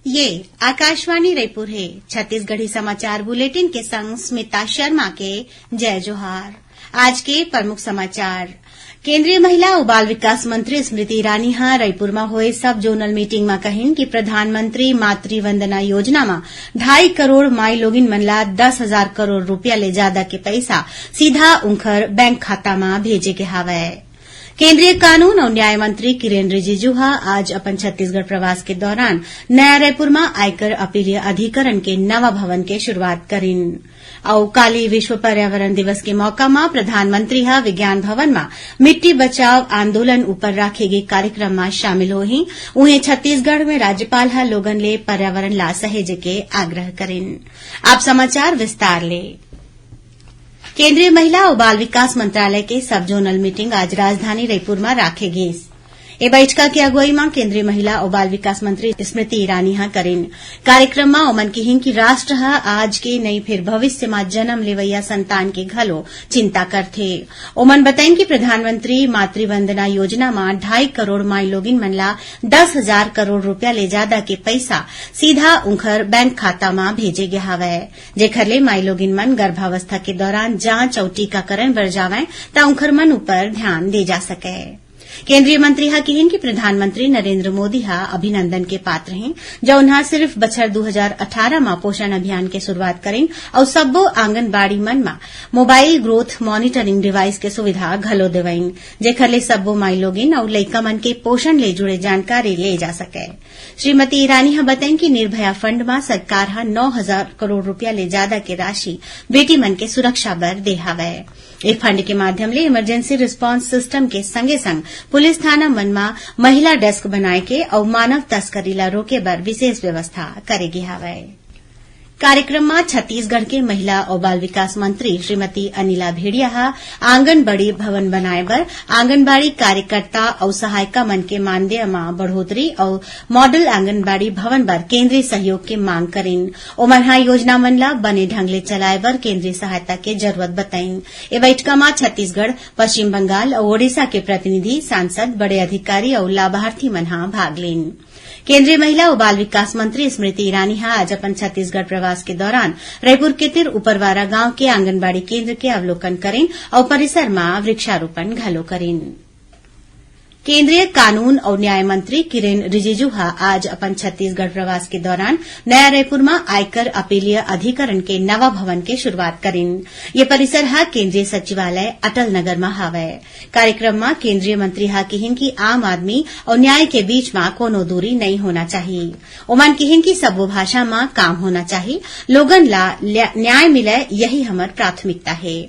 ये आकाशवाणी रायपुर है। छत्तीसगढ़ी समाचार बुलेटिन के संग स्मिता शर्मा के जय जोहार। आज के प्रमुख समाचार। केंद्रीय महिला और बाल विकास मंत्री स्मृति ईरानी रायपुर में हुए सब जोनल मीटिंग में कहिन कि प्रधानमंत्री मातृ वंदना योजना में 2.5 करोड़ माई लोगिन मन ला 10,000 करोड़ रुपया ले ज्यादा के पैसा सीधा उनकर बैंक खाता में भेजे के हावय। केंद्रीय कानून और न्याय मंत्री किरेन रिजिजू आज अपन छत्तीसगढ़ प्रवास के दौरान नया रायपुर में आयकर अपीलीय अधिकरण के नवा भवन के शुरूआत करिन। और काली विश्व पर्यावरण दिवस के मौका में प्रधानमंत्री विज्ञान भवन में मिट्टी बचाव आंदोलन ऊपर राखे गए कार्यक्रम में शामिल होही। उन्हें छत्तीसगढ़ में राज्यपाल लोगन ले पर्यावरण ला सहेजे के आग्रह करिन। आप समाचार विस्तार ले। केंद्रीय महिला और बाल विकास मंत्रालय के सब जोनल मीटिंग आज राजधानी रायपुर में राखे गई। ए बैठका की अगुवाई में केंद्रीय महिला और बाल विकास मंत्री स्मृति ईरानी करेन। कार्यक्रम में ओमन कहिन कि राष्ट्र आज के नहीं फिर भविष्य में जन्म लेवैया संतान के घलो चिंता करथे। ओमन बताइन कि प्रधानमंत्री मातृ वंदना योजना में 2.5 करोड़ माई लोगिन मन ला 10,000 करोड़ रुपया ले ज्यादा के पैसा सीधा उनकर बैंक खाता में भेजे गए हावय। जेखर ले माई लोगिन मन गर्भावस्था के दौरान जांच और टीकाकरण बर जावय ता उनकर मन ऊपर ध्यान दे जा सके। केंद्रीय मंत्री कहिन कि प्रधानमंत्री नरेंद्र मोदी अभिनंदन के पात्र हैं जो उन्हा सिर्फ बछर 2018 में पोषण अभियान के शुरूआत करें और सब्बो आंगनबाड़ी मन में मोबाइल ग्रोथ मॉनिटरिंग डिवाइस के सुविधा घलो देवइन जेखर ले सब्बो माई लोगिन और लइका मन के पोषण ले जुड़े जानकारी ले जा सके। श्रीमती ईरानी बताइन कि निर्भया फंड में सरकार 9,000 करोड़ रुपया ले ज्यादा के राशि बेटी मन के सुरक्षा बर दे हावय। एक फंड के माध्यम ले इमरजेंसी रिस्पांस सिस्टम के संगे संग पुलिस थाना मन में महिला डेस्क बनाए के और मानव तस्करी ला रोके बर विशेष व्यवस्था करेगी हावय। कार्यक्रम में छत्तीसगढ़ के महिला और बाल विकास मंत्री श्रीमती अनिला भेड़िया आंगनबाड़ी भवन बनाए बर आंगनबाड़ी कार्यकर्ता और सहायिका मन के मानदेय में बढ़ोतरी और मॉडल आंगनबाड़ी भवन बर केंद्रीय सहयोग के मांग करिन। ओमन योजना मन ला बने ढंग ले चलाए बर केंद्रीय सहायता के जरूरत बताइन। ए बैठका में छत्तीसगढ़ पश्चिम बंगाल और ओडिशा के प्रतिनिधि सांसद बड़े अधिकारी और लाभार्थी मन भाग लेन। केंद्रीय महिला और बाल विकास मंत्री स्मृति ईरानी आज अपन छत्तीसगढ़ प्रवास के दौरान रायपुर के तिर उपरवारा गांव के आंगनबाड़ी केंद्र के अवलोकन करें और परिसर में वृक्षारोपण घलो करें। केंद्रीय कानून और न्याय मंत्री किरेन रिजिजू आज अपन छत्तीसगढ़ प्रवास के दौरान नया रायपुर में आयकर अपीलीय अधिकरण के नवा भवन के शुरूआत करें। ये परिसर केंद्रीय सचिवालय अटल नगर में हावय। कार्यक्रम में केंद्रीय मंत्री कहिन कि आम आदमी और न्याय के बीच में कोनो दूरी नहीं होना चाहिए। ओमन कहिन कि सब्बो भाषा में काम होना चाहिए। लोगन ला न्याय मिले यही हमर प्राथमिकता है।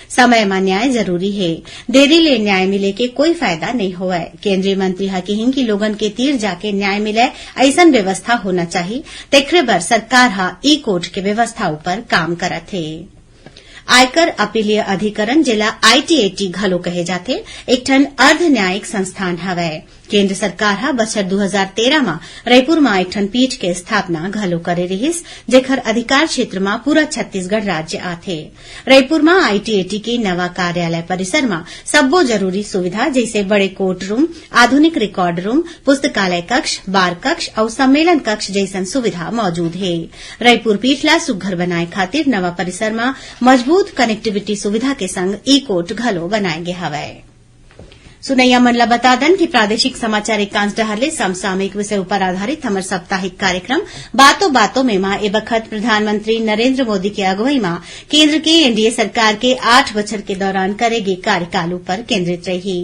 समय में न्याय जरूरी है। देरी ले न्याय मिले के कोई फायदा नहीं होवे। केंद्रीय मंत्री कहिन कि लोगन के तीर जाके न्याय मिले ऐसन व्यवस्था होना चाहिए। तेखरे बर सरकार ई कोर्ट के व्यवस्था ऊपर काम करत है। आयकर अपीलीय अधिकरण जिला आईटीएटी घलो कहे जाथे एक ठन अर्ध न्यायिक संस्थान हवय। केंद्र सरकार बछर 2013 में रायपुर में एक ठन पीठ के स्थापना घलो करे रहिस जेखर अधिकार क्षेत्र में पूरा छत्तीसगढ़ राज्य आथे। रायपुर में आईटीएटी के नवा कार्यालय परिसर में सब्बो जरूरी सुविधा जैसे बड़े कोर्ट रूम, आधुनिक रिकॉर्ड रूम, पुस्तकालय कक्ष, बार कक्ष और सम्मेलन कक्ष जैसन सुविधा मौजूद है। रायपुर पीठ ला सुघ्घर बनाए खातिर नवा परिसर में मजबूत कनेक्टिविटी सुविधा के संग ई कोर्ट घलो बनाए गे हवय। सुनैया मन ला बता दन कि प्रादेशिक समाचार एकांश डहर समसामयिक विषय पर आधारित हमर साप्ताहिक कार्यक्रम बातों बातों में ए बखत प्रधानमंत्री नरेंद्र मोदी के अगुवाई में केंद्र के एनडीए सरकार के 8 बछर के दौरान करेगी कार्यकाल पर केंद्रित रही।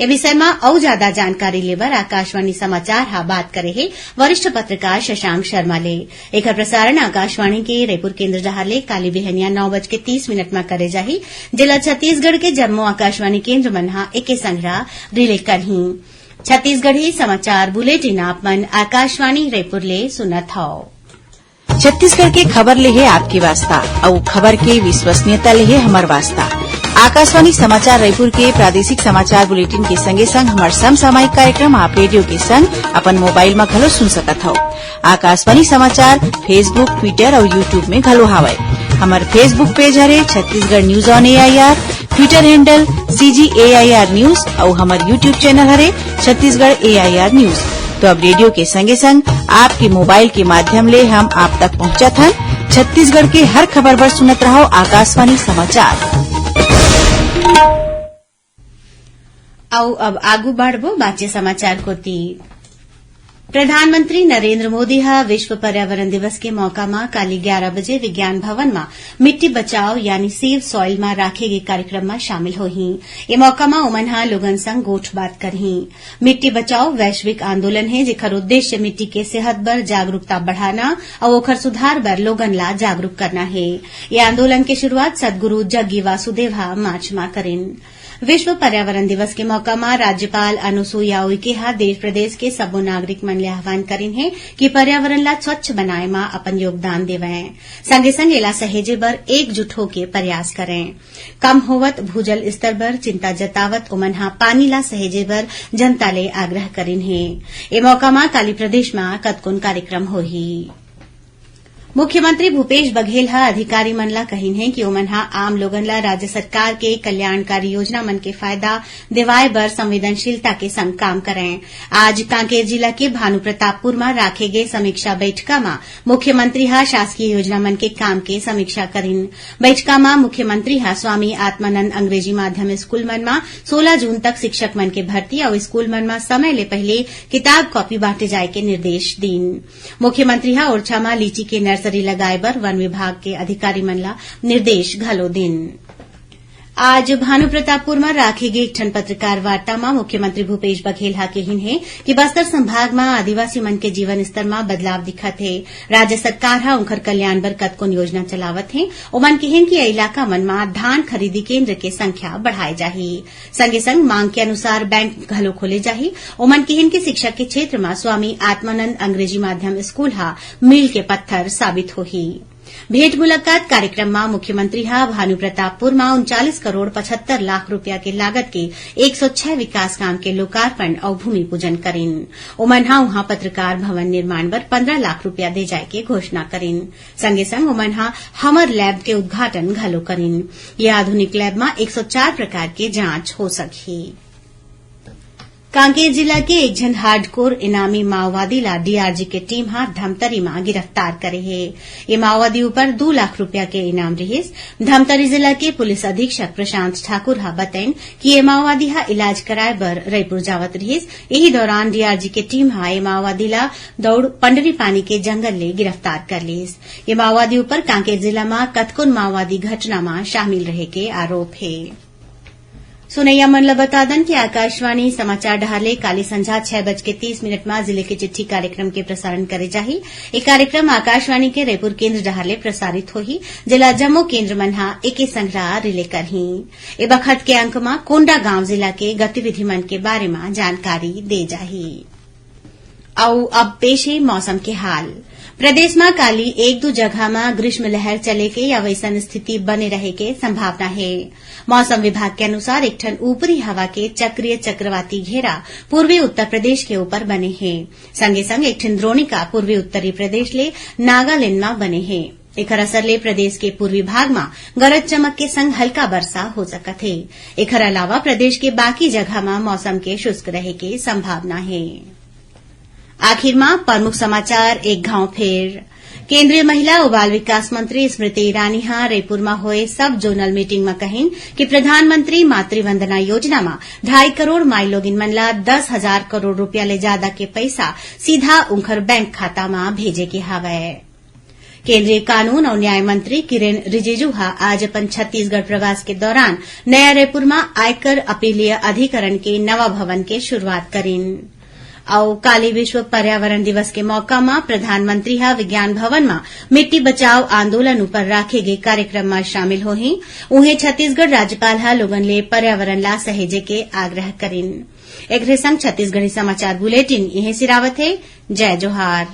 ए विषय में और ज्यादा जानकारी लेबर आकाशवाणी समाचार बात करे है वरिष्ठ पत्रकार शशांक शर्मा ले। एकर प्रसारण आकाशवाणी के रायपुर केंद्र डहर ले काली बिहनिया 9:30 में करे जाही। जिला छत्तीसगढ़ के जम्मू आकाशवाणी केंद्र मन एके संग्रह रिले करही। छत्तीसगढ़ी समाचार बुलेटिन आप मन आकाशवाणी रायपुर ले सुनत हव। छत्तीसगढ़ के खबर ले है आपके वास्ता और खबर के विश्वसनीयता ले है हमर वास्ता। आकाशवाणी समाचार रायपुर के प्रादेशिक समाचार बुलेटिन के संगे संग हमार समसामयिक कार्यक्रम आप रेडियो के संग अपन मोबाइल में घलो सुन सकत हव। आकाशवाणी समाचार फेसबुक, ट्विटर और यूट्यूब में घलो हावय। हमार फेसबुक पेज हरे Chhattisgarh news on AIR, Twitter handle CGAIR news और हमार यूट्यूब चैनल हरे छत्तीसगढ़ AIR न्यूज। तो अब रेडियो के संगे संग आपके मोबाइल के माध्यम ले हम आप तक पहुंचत हन। छत्तीसगढ़ के हर खबर पर सुनत रहो आकाशवाणी समाचार। आओ अब आगू बढ़बो बाचे समाचार कोती। प्रधानमंत्री नरेंद्र मोदी विश्व पर्यावरण दिवस के मौका में काली 11 बजे विज्ञान भवन में मिट्टी बचाओ यानी सेव सॉइल में राखे गए कार्यक्रम में शामिल होही। ये मौका में उमन लोगन संग गोठ बात करही। मिट्टी बचाओ वैश्विक आंदोलन है जेकर उद्देश्य मिट्टी के सेहत बर जागरूकता बढ़ाना और ओकर सुधार बर लोगन ला जागरूक करना है। ये आंदोलन के शुरुआत सदगुरु जग्गी वासुदेव मार्च में करेन। विश्व पर्यावरण दिवस के मौका में राज्यपाल अनुसुईया उइके देश प्रदेश के सबो नागरिक मन ले आह्वान करिन है कि पर्यावरण ला स्वच्छ बनाए में अपन योगदान देवें। संगे संग एला सहेजे बर एकजुट होके प्रयास करें। कम होवत भूजल स्तर बर चिंता जतावत उमन पानी ला सहेजे बर जनता ले आग्रह करिन है। ए मौका में काली प्रदेश में कतकोन कार्यक्रम होही। मुख्यमंत्री भूपेश बघेल अधिकारी मन ला कहिन है कि ओमन आम लोगन ला राज्य सरकार के कल्याणकारी योजना मन के फायदा दिवाए बर संवेदनशीलता के संग काम करें। आज कांकेर जिला के भानु प्रतापपुर में राखे गए समीक्षा बैठका में मुख्यमंत्री शासकीय योजना मन के काम के समीक्षा करिन। बैठका में मुख्यमंत्री स्वामी आत्मानंद अंग्रेजी माध्यम स्कूल मन में 16 जून तक शिक्षक मन के भर्ती और स्कूल मन में समय ले पहले किताब कॉपी बांटे जाए के निर्देश दीन। मुख्यमंत्री ओरछा में लीची के नर्सरी लगाए बर वन विभाग के अधिकारी मन ला निर्देश घलो दिन। आज भानु प्रतापपुर में राखे गए एक ठन पत्रकार वार्ता में मुख्यमंत्री भूपेश बघेल कहिन है कि बस्तर संभाग में आदिवासी मन के जीवन स्तर में बदलाव दिखत है। राज्य सरकार उनकर कल्याण बर कतकोन योजना चलावत है। ओमन कहिन कि इलाका मन में धान खरीदी केन्द्र के संख्या बढ़ाए जाही। संगे संग मांग के अनुसार बैंक घलो खोले जाही। ओमन कहिन कि शिक्षा के क्षेत्र में स्वामी आत्मानंद अंग्रेजी माध्यम स्कूल मील के पत्थर साबित होही। भेंट मुलाकात कार्यक्रम में मुख्यमंत्री भानु प्रतापपुर में 39 करोड़ 75 लाख रुपया के लागत के 106 विकास काम के लोकार्पण और भूमि पूजन करेन। ओमन वहां पत्रकार भवन निर्माण पर 15 लाख रुपया दे जाए के घोषणा करेन। संगे संग ओमन हमर लैब के उद्घाटन घलो करेन। ये आधुनिक लैब में 104 प्रकार के जांच हो सकी। कांकेर जिला के एक जन हार्डकोर इनामी माओवादी ला डीआरजी के टीम धमतरी में गिरफ्तार करे है। ये माओवादी ऊपर 2 लाख रुपया के इनाम रहीस। धमतरी जिला के पुलिस अधीक्षक प्रशांत ठाकुर बताइन कि ये माओवादी इलाज कराए बर रायपुर जावत रहीस। यही दौरान डीआरजी के टीम ये माओवादी ला दौड़ पंडरी पानी के जंगल ले गिरफ्तार कर लीस। ये माओवादी ऊपर कांकेर जिला में कतकोन माओवादी घटना में शामिल रहे के आरोप है। सुनैया मन ल बता दन कि आकाशवाणी समाचार डहाले काली संझा 6:30 में जिले के चिट्ठी कार्यक्रम के प्रसारण करे जाही। ये कार्यक्रम आकाशवाणी के रायपुर केन्द्र डहाले प्रसारित होही। जिला जम्मू केन्द्र मन एके संग्रह रिले करही। ए बखत के अंक में कोंडा गांव जिला के गतिविधि मन के बारे में जानकारी दे जाही। आओ अब पेश है मौसम के हाल। प्रदेश में काली 1-2 जगह में ग्रीष्म लहर चले के या वैसन स्थिति बने रहे के संभावना है। मौसम विभाग के अनुसार एक ठन ऊपरी हवा के चक्रीय चक्रवाती घेरा पूर्वी उत्तर प्रदेश के ऊपर बने हैं। संगे संग एक ठन द्रोणिका पूर्वी उत्तरी प्रदेश ले नागालैंड में बने हैं। एकर असर ले प्रदेश के पूर्वी भाग में गरज चमक के संग हल्का वर्षा हो सकत है। एकर अलावा प्रदेश के बाकी जगह में मौसम के शुष्क रहे के संभावना है। आखिर में प्रमुख समाचार एक घाव फेर। केंद्रीय महिला और बाल विकास मंत्री स्मृति ईरानी रायपुर में हुए सब जोनल मीटिंग में कहिन कि प्रधानमंत्री मातृवंदना योजना में 2.5 करोड़ माई लोगिन मन ला 10,000 करोड़ रुपया ले ज्यादा के पैसा सीधा उनकर बैंक खाता में भेजे के हवय। केंद्रीय कानून और न्याय मंत्री किरेन रिजिजू आज अपन छत्तीसगढ़ प्रवास के दौरान नया रायपुर में आयकर अपीलीय अधिकरण के नवा भवन के शुरूआत करीन। और काली विश्व पर्यावरण दिवस के मौका में प्रधानमंत्री विज्ञान भवन में मिट्टी बचाओ आंदोलन पर राखे गए कार्यक्रम में शामिल होही। उन्हें छत्तीसगढ़ राज्यपाल लोगन ले पर्यावरण ला सहेजे के आग्रह करीन। एक संग छत्तीसगढ़ी समाचार बुलेटिन यही सिरावत है। जय जोहार।